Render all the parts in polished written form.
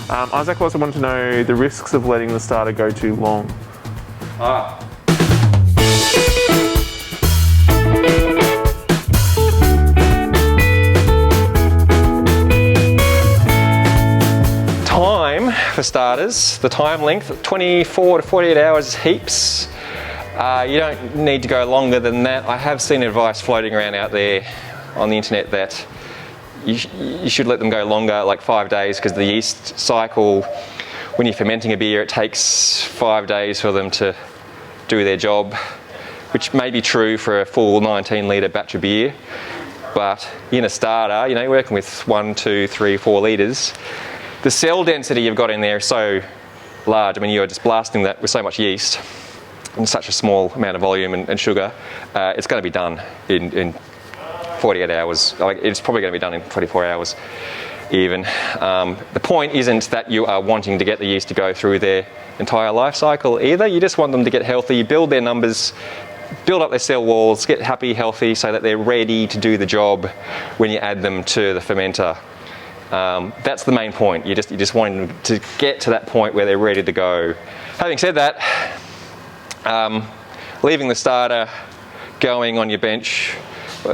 Isaac also wanted to know the risks of letting the starter go too long. Time, for starters, the time length, 24 to 48 hours is heaps. You don't need to go longer than that. I have seen advice floating around out there on the internet that you should let them go longer, like 5 days, because the yeast cycle, when you're fermenting a beer, it takes 5 days for them to do their job, which may be true for a full 19-litre batch of beer. But in a starter, you know, you're working with 1, 2, 3, 4 litres. The cell density you've got in there is so large. I mean, you're just blasting that with so much yeast in such a small amount of volume and sugar. It's going to be done in 48 hours. Like, it's probably going to be done in 24 hours even. The point isn't that you are wanting to get the yeast to go through their entire life cycle either. You just want them to get healthy, build their numbers, build up their cell walls, get happy, healthy, so that they're ready to do the job when you add them to the fermenter. That's the main point. You just want them to get to that point where they're ready to go. Having said that, leaving the starter going on your bench,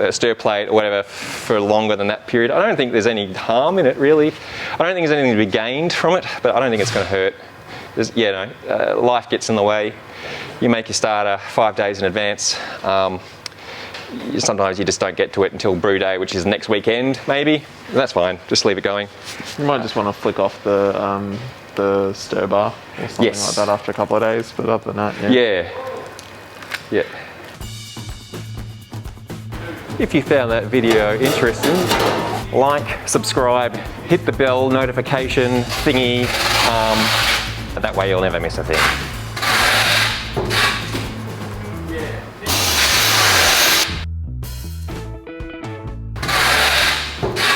stir plate or whatever for longer than that period, I don't think there's any harm in it really. I don't think there's anything to be gained from it, but I don't think it's going to hurt. Life gets in the way. You make your starter 5 days in advance. Sometimes you just don't get to it until brew day, which is next weekend maybe. And that's fine, just leave it going. You might just want to flick off the stir bar or something like that after a couple of days, but other than that, yeah. If you found that video interesting, like, subscribe, hit the bell notification thingy, that way you'll never miss a thing.